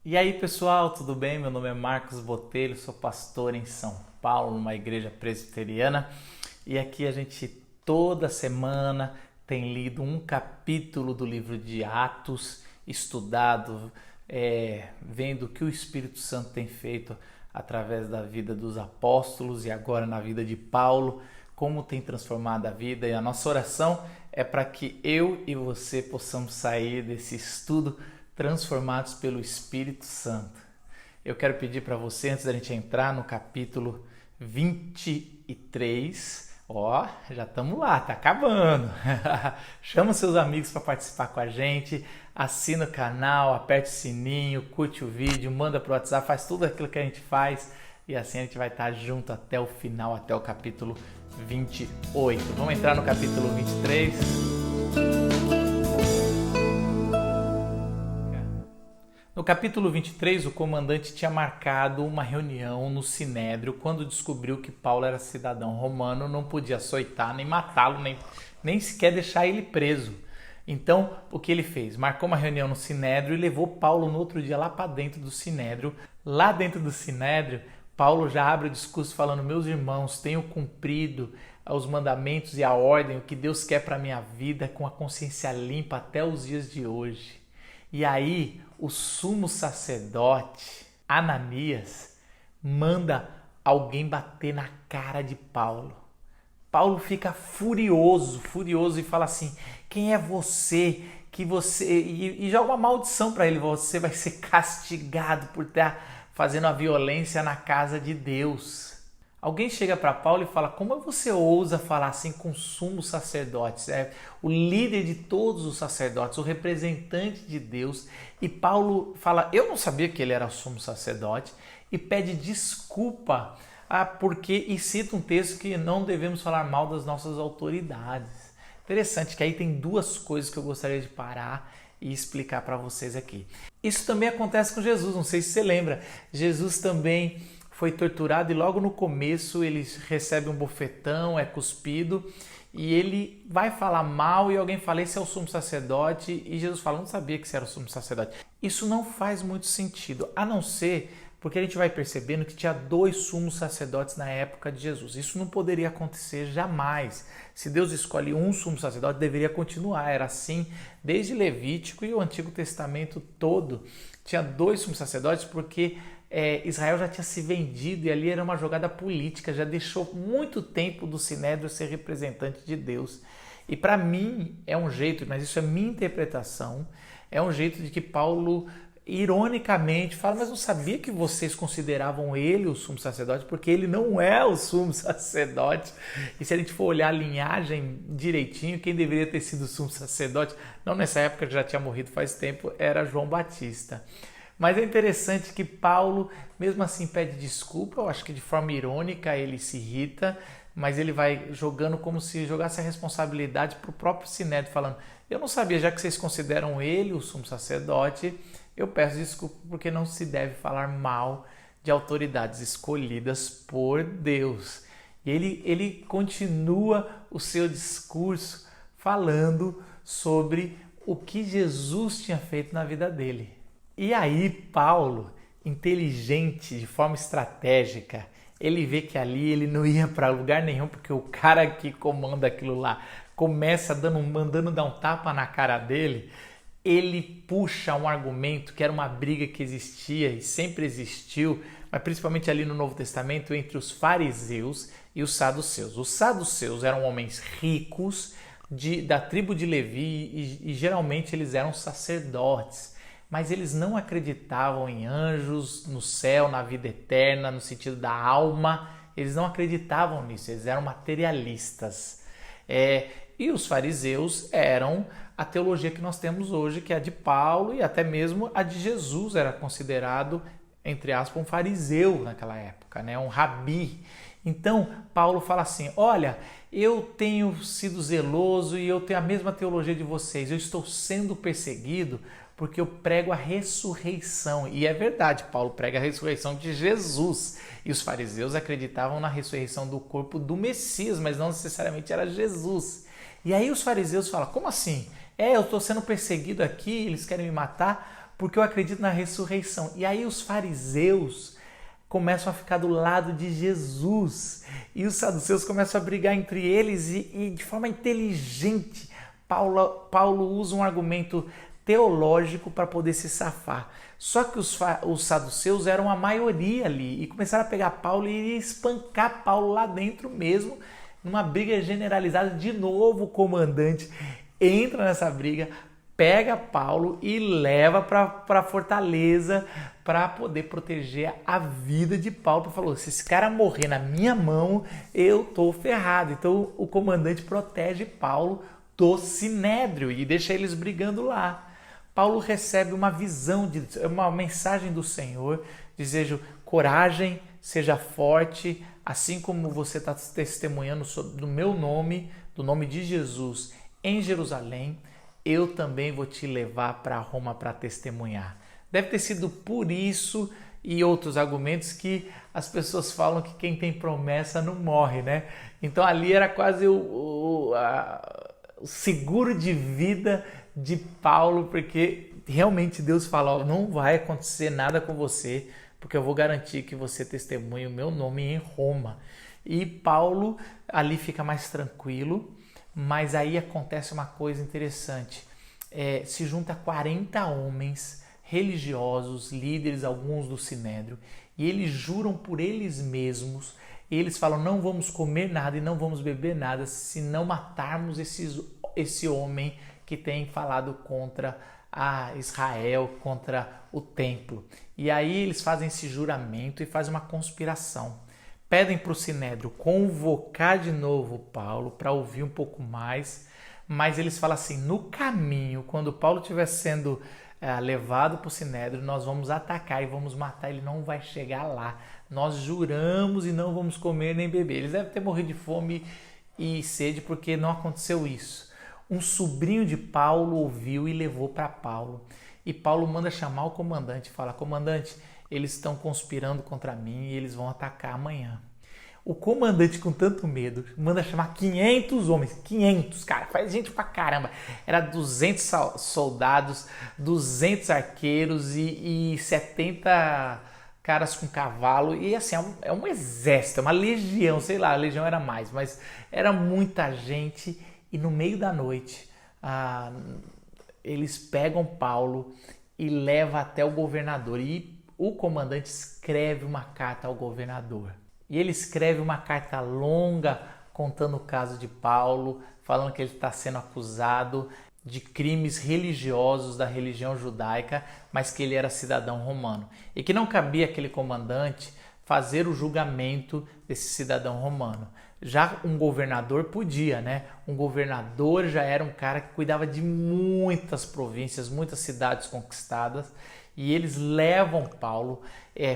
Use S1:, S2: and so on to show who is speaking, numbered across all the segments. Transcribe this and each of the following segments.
S1: E aí pessoal, tudo bem? Meu nome é Marcos Botelho, sou pastor em São Paulo, numa igreja presbiteriana, e aqui a gente toda semana tem lido um capítulo do livro de Atos, estudado, vendo o que o Espírito Santo tem feito através da vida dos apóstolos e agora na vida de Paulo, como tem transformado a vida. E a nossa oração é para que eu e você possamos sair desse estudo transformados pelo Espírito Santo. Eu quero pedir para você, antes da gente entrar no capítulo 23, já estamos lá, tá acabando. Chama seus amigos para participar com a gente, assina o canal, aperte o sininho, curte o vídeo, manda pro WhatsApp, faz tudo aquilo que a gente faz e assim a gente vai estar junto até o final, até o capítulo 28. Vamos entrar no capítulo 23. No capítulo 23, o comandante tinha marcado uma reunião no Sinédrio quando descobriu que Paulo era cidadão romano, não podia açoitar, nem matá-lo, nem sequer deixar ele preso. Então, o que ele fez? Marcou uma reunião no Sinédrio e levou Paulo no outro dia lá para dentro do Sinédrio. Lá dentro do Sinédrio, Paulo já abre o discurso falando: meus irmãos, tenho cumprido os mandamentos e a ordem, o que Deus quer para a minha vida, com a consciência limpa até os dias de hoje. E aí, o sumo sacerdote, Ananias, manda alguém bater na cara de Paulo. Paulo fica furioso e fala assim: quem é você? E joga uma maldição para ele: você vai ser castigado por estar fazendo a violência na casa de Deus. Alguém chega para Paulo e fala: como você ousa falar assim com o sumo sacerdote? É o líder de todos os sacerdotes, o representante de Deus. E Paulo fala: eu não sabia que ele era sumo sacerdote, e pede desculpa, e cita um texto que não devemos falar mal das nossas autoridades. Interessante que aí tem duas coisas que eu gostaria de parar e explicar para vocês aqui. Isso também acontece com Jesus, não sei se você lembra. Jesus também foi torturado e logo no começo ele recebe um bofetão, é cuspido e ele vai falar mal e alguém fala: esse é o sumo sacerdote, e Jesus fala: não sabia que você era o sumo sacerdote. Isso não faz muito sentido, a não ser porque a gente vai percebendo que tinha dois sumos sacerdotes na época de Jesus. Isso não poderia acontecer jamais. Se Deus escolhe um sumo sacerdote, deveria continuar. Era assim desde Levítico e o Antigo Testamento todo. Tinha dois sumos sacerdotes porque Israel já tinha se vendido e ali era uma jogada política, já deixou muito tempo do Sinédrio ser representante de Deus. E para mim é um jeito, mas isso é minha interpretação, é um jeito de que Paulo ironicamente fala: mas não sabia que vocês consideravam ele o sumo sacerdote, porque ele não é o sumo sacerdote. E se a gente for olhar a linhagem direitinho, quem deveria ter sido o sumo sacerdote, não nessa época, já tinha morrido faz tempo, era João Batista. Mas é interessante que Paulo, mesmo assim, pede desculpa. Eu acho que de forma irônica ele se irrita, mas ele vai jogando como se jogasse a responsabilidade para o próprio Sinédrio, falando: eu não sabia, já que vocês consideram ele o sumo sacerdote, eu peço desculpa porque não se deve falar mal de autoridades escolhidas por Deus. E ele continua o seu discurso falando sobre o que Jesus tinha feito na vida dele. E aí Paulo, inteligente, de forma estratégica, ele vê que ali ele não ia para lugar nenhum, porque o cara que comanda aquilo lá começa mandando dar um tapa na cara dele. Ele puxa um argumento que era uma briga que existia e sempre existiu, mas principalmente ali no Novo Testamento, entre os fariseus e os saduceus. Os saduceus eram homens ricos da tribo de Levi e geralmente eles eram sacerdotes, mas eles não acreditavam em anjos, no céu, na vida eterna, no sentido da alma. Eles não acreditavam nisso, eles eram materialistas. E os fariseus eram a teologia que nós temos hoje, que é a de Paulo, e até mesmo a de Jesus era considerado, entre aspas, um fariseu naquela época, né? Um rabi. Então, Paulo fala assim: olha, eu tenho sido zeloso e eu tenho a mesma teologia de vocês, eu estou sendo perseguido porque eu prego a ressurreição. E é verdade, Paulo prega a ressurreição de Jesus. E os fariseus acreditavam na ressurreição do corpo do Messias, mas não necessariamente era Jesus. E aí os fariseus falam: como assim? Eu estou sendo perseguido aqui, eles querem me matar porque eu acredito na ressurreição. E aí os fariseus começam a ficar do lado de Jesus e os saduceus começam a brigar entre eles e de forma inteligente Paulo usa um argumento teológico para poder se safar. Só que os saduceus eram a maioria ali e começaram a pegar Paulo e espancar Paulo lá dentro mesmo, numa briga generalizada. De novo o comandante entra nessa briga, pega Paulo e leva para a fortaleza para poder proteger a vida de Paulo. Falou, se esse cara morrer na minha mão, eu tô ferrado. Então o comandante protege Paulo do Sinédrio e deixa eles brigando lá. Paulo recebe uma visão, uma mensagem do Senhor, dizendo coragem, seja forte, assim como você está testemunhando do meu nome, do nome de Jesus em Jerusalém, eu também vou te levar para Roma para testemunhar. Deve ter sido por isso e outros argumentos que as pessoas falam que quem tem promessa não morre, né? Então ali era quase o seguro de vida de Paulo, porque realmente Deus fala, ó, não vai acontecer nada com você, porque eu vou garantir que você testemunhe o meu nome em Roma. E Paulo ali fica mais tranquilo, mas aí acontece uma coisa interessante. Se junta 40 homens religiosos, líderes, alguns do Sinédrio, e eles juram por eles mesmos, e eles falam, não vamos comer nada e não vamos beber nada se não matarmos esse homem que tem falado contra a Israel, contra o templo. E aí eles fazem esse juramento e fazem uma conspiração. Pedem para o Sinédrio convocar de novo Paulo para ouvir um pouco mais, mas eles falam assim, no caminho, quando Paulo estiver sendo levado para o Sinédrio, nós vamos atacar e vamos matar, ele não vai chegar lá. Nós juramos e não vamos comer nem beber. Eles devem ter morrido de fome e sede porque não aconteceu isso. Um sobrinho de Paulo ouviu e levou para Paulo. E Paulo manda chamar o comandante e fala, comandante, eles estão conspirando contra mim e eles vão atacar amanhã. O comandante, com tanto medo, manda chamar 500 homens. 500, cara, faz gente pra caramba. Era 200 soldados, 200 arqueiros e 70 caras com cavalo. E assim, é um exército, é uma legião, sei lá, a legião era mais, mas era muita gente. E no meio da noite, eles pegam Paulo e levam até o governador. E o comandante escreve uma carta ao governador. E ele escreve uma carta longa contando o caso de Paulo, falando que ele está sendo acusado de crimes religiosos da religião judaica, mas que ele era cidadão romano. E que não cabia àquele comandante fazer o julgamento desse cidadão romano. Já um governador podia, né? Um governador já era um cara que cuidava de muitas províncias, muitas cidades conquistadas, e eles levam Paulo.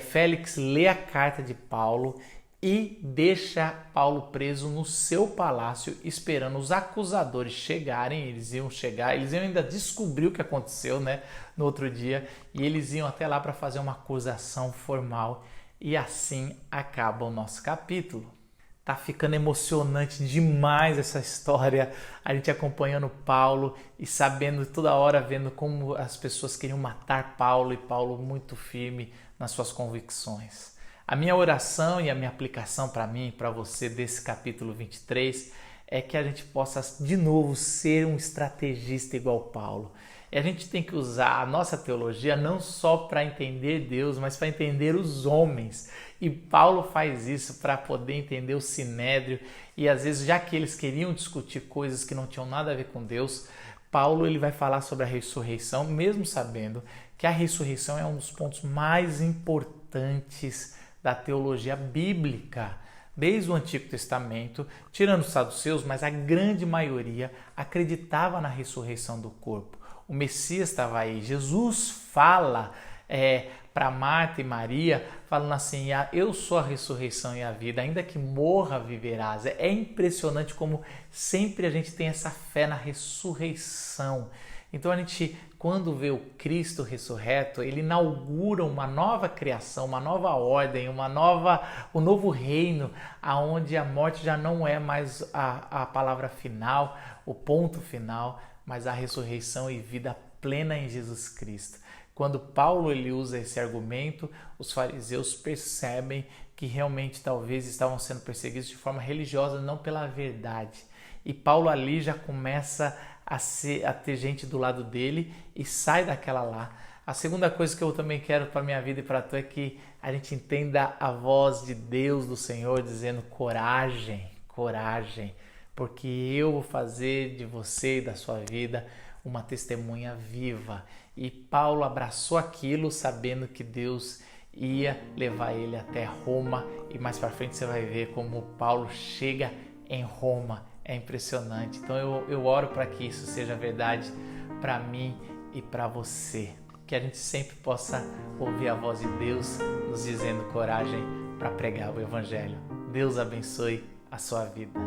S1: Félix lê a carta de Paulo e deixa Paulo preso no seu palácio, esperando os acusadores chegarem. Eles iam ainda descobrir o que aconteceu, né, no outro dia, e eles iam até lá para fazer uma acusação formal. E assim acaba o nosso capítulo. Tá ficando emocionante demais essa história, a gente acompanhando Paulo e sabendo toda hora, vendo como as pessoas queriam matar Paulo e Paulo muito firme nas suas convicções. A minha oração e a minha aplicação para mim e para você desse capítulo 23 é que a gente possa de novo ser um estrategista igual Paulo. E a gente tem que usar a nossa teologia não só para entender Deus, mas para entender os homens. E Paulo faz isso para poder entender o Sinédrio. E às vezes, já que eles queriam discutir coisas que não tinham nada a ver com Deus, Paulo ele vai falar sobre a ressurreição, mesmo sabendo que a ressurreição é um dos pontos mais importantes da teologia bíblica. Desde o Antigo Testamento, tirando os saduceus, mas a grande maioria acreditava na ressurreição do corpo. O Messias estava aí. Jesus fala para Marta e Maria, falando assim, eu sou a ressurreição e a vida, ainda que morra, viverás. É impressionante como sempre a gente tem essa fé na ressurreição. Então a gente, quando vê o Cristo ressurreto, ele inaugura uma nova criação, uma nova ordem, um novo reino, onde a morte já não é mais a palavra final, o ponto final, mas a ressurreição e vida plena em Jesus Cristo. Quando Paulo ele usa esse argumento, os fariseus percebem que realmente talvez estavam sendo perseguidos de forma religiosa, não pela verdade. E Paulo ali já começa a ter gente do lado dele e sai daquela lá. A segunda coisa que eu também quero para a minha vida e para a tua é que a gente entenda a voz de Deus, do Senhor, dizendo coragem, coragem, porque eu vou fazer de você e da sua vida uma testemunha viva. E Paulo abraçou aquilo sabendo que Deus ia levar ele até Roma, e mais para frente você vai ver como Paulo chega em Roma. É impressionante. Então eu oro para que isso seja verdade para mim e para você. Que a gente sempre possa ouvir a voz de Deus nos dizendo coragem para pregar o Evangelho. Deus abençoe a sua vida.